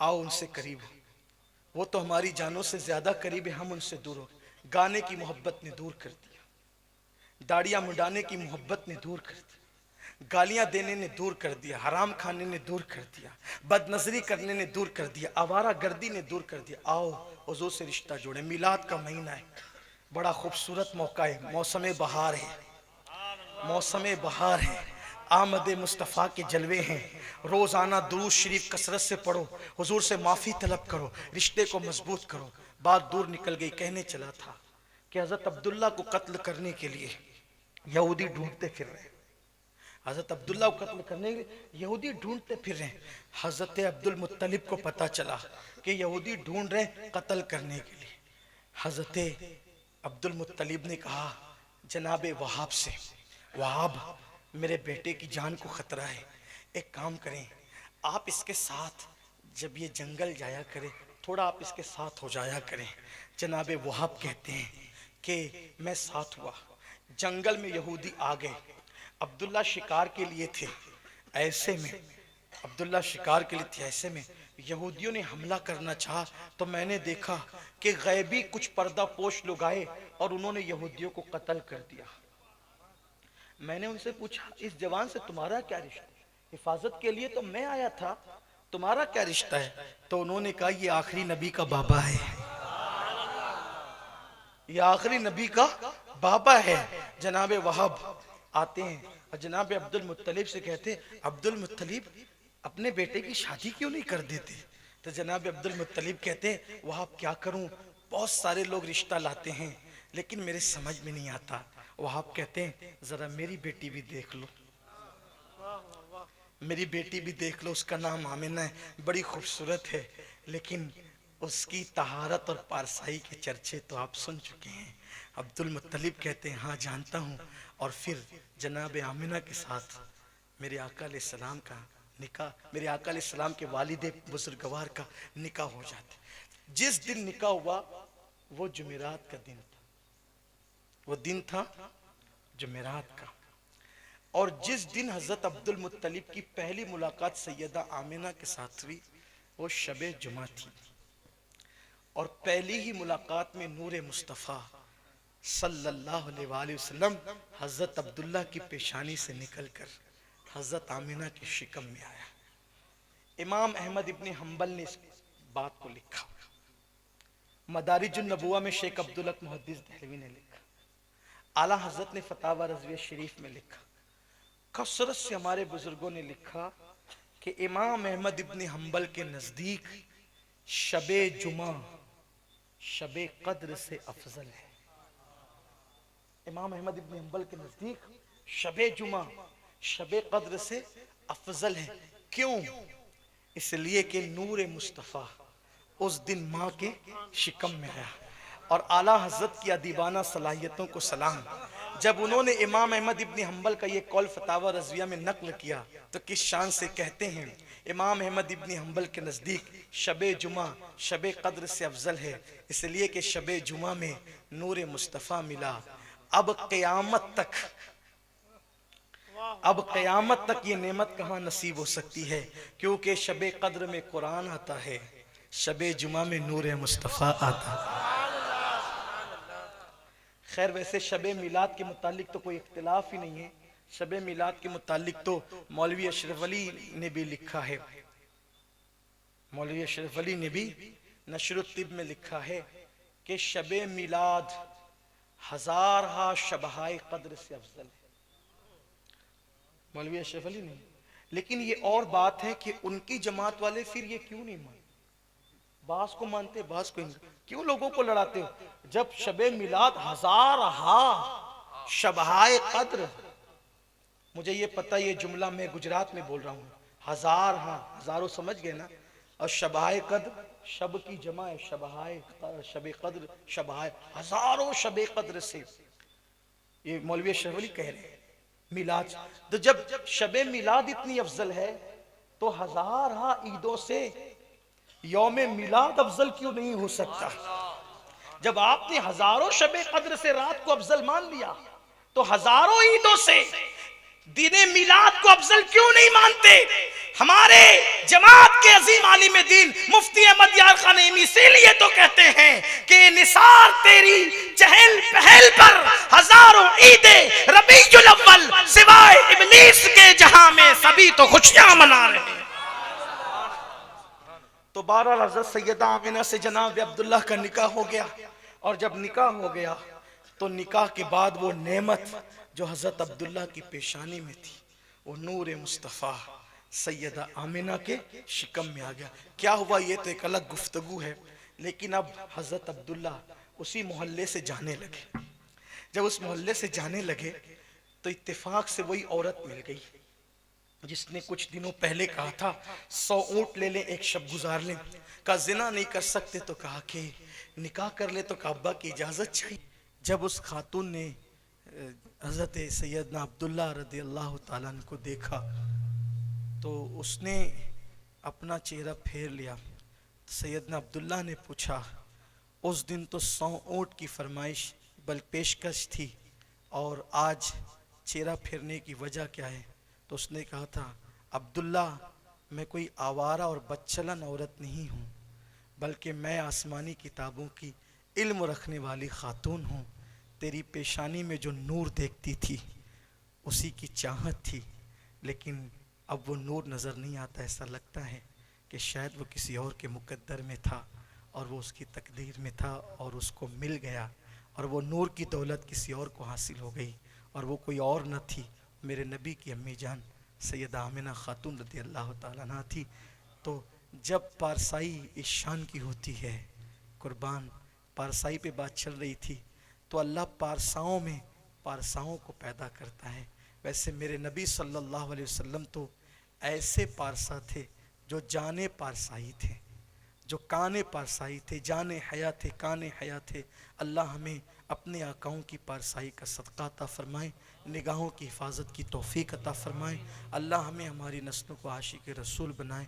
आओ उनसे करीब हो, वो तो हमारी जानों से ज्यादा करीब है, हम उनसे दूर हो। गाने की मोहब्बत ने दूर कर दिया, दाढ़ियां मुंडाने की मोहब्बत ने दूर कर दिया, गालियां देने ने दूर कर दिया, हराम खाने ने दूर कर दिया, बदनजरी करने ने दूर कर दिया, आवारा गर्दी ने दूर कर दिया। आओ हुजूर से रिश्ता जोड़े। मिलाद का महीना है, बड़ा खूबसूरत मौका है, मौसम बहार है, मौसम बहार है, आमद मुस्तफ़ा के जलवे हैं। रोज़ाना दुरूद शरीफ कसरत से पढ़ो, हुजूर से माफ़ी तलब करो, रिश्ते को मजबूत करो। बात दूर निकल गई, कहने चला था कि हज़रत अब्दुल्ला को कत्ल करने के लिए यहूदी ढूंढते फिर रहे, हज़रत अब्दुल्ला को कत्ल करने के लिए यहूदी ढूंढते फिर रहे। हज़रत अब्दुल मुत्तलिब को पता चला कि यहूदी ढूंढ रहे कत्ल करने के लिए। हज़रत अब्दुल मुत्तलिब ने कहा जनाबे वहाब से, वहाब मेरे बेटे की जान को खतरा है, एक काम करें, आप इसके साथ जब ये जंगल जाया करें, थोड़ा आप इसके साथ हो जाया करें। जनाबे वहाब कहते हैं कि मैं साथ हुआ, जंगल में यहूदी आ गए, अब्दुल्ला शिकार के लिए थे, ऐसे में अब्दुल्ला शिकार के लिए थे, ऐसे में यहूदियों ने हमला करना चाहा तो मैंने देखा कि गैबी कुछ पर्दा पोश लोग आए और उन्होंने यहूदियों को कत्ल कर दिया। मैंने उनसे पूछा इस जवान से तुम्हारा क्या रिश्ता, हिफाजत के लिए तो मैं आया था, तुम्हारा क्या रिश्ता है? तो उन्होंने कहा ये आखिरी नबी का बाबा है, ये आखिरी नबी का बाबा है। जनाबे वहाब आते हैं और जनाबे अब्दुल मुत्तलिब से कहते अब्दुल मुत्तलिब अपने बेटे की शादी क्यों नहीं कर देते? तो जनाब अब्दुल मुत्तलिब कहते हैं वहां क्या करूं, बहुत सारे लोग रिश्ता लाते हैं लेकिन मेरे समझ में नहीं आता। वहां कहते हैं जरा मेरी बेटी भी देख लो, मेरी बेटी भी देख लो, उसका नाम आमिना है, बड़ी खूबसूरत है, लेकिन उसकी तहारत और पारसाई के चर्चे तो आप सुन चुके हैं। अब्दुल मुत्तलिब कहते हैं हाँ जानता हूँ। और फिर जनाब आमिना के साथ मेरे आका अलैहिस्सलाम का निकाह, मेरे आका अलैहिस्सलाम के वालिद बुजुर्गवार का निकाह हो जाता। जिस दिन निकाह हुआ वो जुमेरात का दिन था, वो दिन था जुमेरात का। और जिस दिन हजरत अब्दुल मुत्तलिब की पहली मुलाकात सैयदा आमिना के साथ हुई वो शबे जुमा थी। और पहली ही मुलाकात में नूर मुस्तफ़ा सल्लल्लाहु अलैहि वसल्लम हजरत अब्दुल्ला की पेशानी से निकलकर हजरत आमिना के शिकम में आया। इमाम अहमद इब्ने हम्बल ने इस बात को लिखा, मदारिजुन नबुवा में शेख अब्दुल हक मुहद्दिस दहलवी ने लिखा, आला हजरत ने फतावा रज़विया शरीफ में लिखा, कसरत से हमारे बुजुर्गों ने लिखा कि इमाम अहमद इब्ने हम्बल के नजदीक शबे जुमा शबे कद्र से अफजल है। इमाम अहमद इब्ने हम्बल के नजदीक शबे जुमा शबे कद्र से अफजल है। क्यों? इसलिए कि नूर मुस्तफ़ा उस दिन माँ के शिकम में आया। और आला हजरत की अदीबाना सलाहियतों को सलाम। जब उन्होंने इमाम अहमद इब्ने हम्बल का ये कौल फतावा रज़विया में नक्ल किया तो किस शान से कहते हैं, इमाम अहमद इब्ने हम्बल के नज़दीक शबे जुमा शबे कद्र से अफजल है, इसलिए कि शबे जुमा में नूर मुस्तफ़ा मिला। अब क़यामत तक ये नेमत कहाँ नसीब हो सकती है, क्योंकि शबे कद्र में कुरान आता है, शबे जुमा में नूर मुस्तफ़ा आता है। खैर वैसे शबे मिलाद के मुतालिक तो कोई इख्तिलाफ ही नहीं है। शबे मिलाद के मुतालिक तो मौलवी अशरफ अली ने भी लिखा है, मौलवी अशरफ अली ने भी नशरुत्तिब में लिखा है कि शबे मिलाद हजार हा शबहाए कद्र से अफजल है। मौलवी अशरफ अली ने, लेकिन ये और बात है कि उनकी जमात वाले फिर ये क्यों नहीं मानते, बास को मानते बास को नहीं, क्यों लोगों को लड़ाते हो? जब शबे मिलाद हजार हा शबहाए कद्र, मुझे ये पता ये जुमला मैं गुजरात में बोल रहा हूँ, हजार हा हजारों समझ गए ना, और शबहाए कद्र शब की जमा है, शबहाए शबे कद्र शबहाए हजारों शबे कद्र से, ये मौलवी अशरफ अली कह रहे हैं मिलाद। तो जब शबे मिलाद इतनी अफजल है तो हजार हा ईदों से यौमे मिलाद अफजल क्यों नहीं हो सकता? जब आपने हजारों शबे कद्र से रात को अफजल मान लिया तो हजारों ईदों से दिने मिलाद को अफजल क्यों नहीं मानते? हमारे जमात के अजीम आलिम दीन मुफ्ती अहमद यार खान नईमी इसीलिए तो कहते हैं कि निसार तेरी चहल पहल पर हजारों ईदे रबीउल अव्वल सिवाय इब्लीस के जहां में सभी तो खुशियां मना रहे हैं। तो बहरहाल हज़रत सैयदा आमिना से जनाब अब्दुल्ला का निकाह हो गया, और जब निकाह हो गया तो निकाह के बाद वो नेमत जो हज़रत अब्दुल्ला की पेशानी में थी वो नूर मुस्तफ़ा सैयदा आमिना के शिकम में आ गया। क्या हुआ ये तो एक अलग गुफ्तगू है, लेकिन अब हज़रत अब्दुल्ला उसी मोहल्ले से जाने लगे। जब उस मोहल्ले से जाने लगे तो इत्तेफाक से वही औरत मिल गई जिसने कुछ दिनों पहले कहा था 100 ऊंट ले लें, एक शब गुजार लें। कहा जिना नहीं कर सकते तो कहा कि निकाह कर ले, तो अब्बा की इजाज़त चाहिए। जब उस खातून ने हज़रत सैयदना अब्दुल्ला रज़ी अल्लाह ताला अन्हु को देखा तो उसने अपना चेहरा फेर लिया। सैयदना अब्दुल्ला ने पूछा, उस दिन तो 100 ऊंट की फरमाइश बल पेशकश थी और आज चेहरा फेरने की वजह क्या है? तो उसने कहा था, अब्दुल्ला मैं कोई आवारा और बदचलन औरत नहीं हूँ, बल्कि मैं आसमानी किताबों की इल्म रखने वाली खातून हूँ। तेरी पेशानी में जो नूर देखती थी उसी की चाहत थी, लेकिन अब वो नूर नज़र नहीं आता। ऐसा लगता है कि शायद वो किसी और के मुकद्दर में था और वो उसकी तकदीर में था और उसको मिल गया, और वो नूर की दौलत किसी और को हासिल हो गई, और वो कोई और न थी, मेरे नबी की अम्मी जान सैयदा आमिना खातून रज़ी अल्लाह ताला अन्हा थी। तो जब पारसाई इस शान की होती है, कुर्बान पारसाई पे बात चल रही थी, तो अल्लाह पारसाओं में पारसाओं को पैदा करता है। वैसे मेरे नबी सल्लल्लाहु अलैहि वसल्लम तो ऐसे पारसा थे जो जाने पारसाई थे, जो काने पारसाई थे, जाने हया थे, काने हया थे। अल्लाह हमें अपने आकाओं की पारसाई का सदका अता फरमाए, निगाहों की हिफाजत की तौफीक अता फरमाए। अल्लाह हमें हमारी नस्लों को आशिक रसूल बनाए।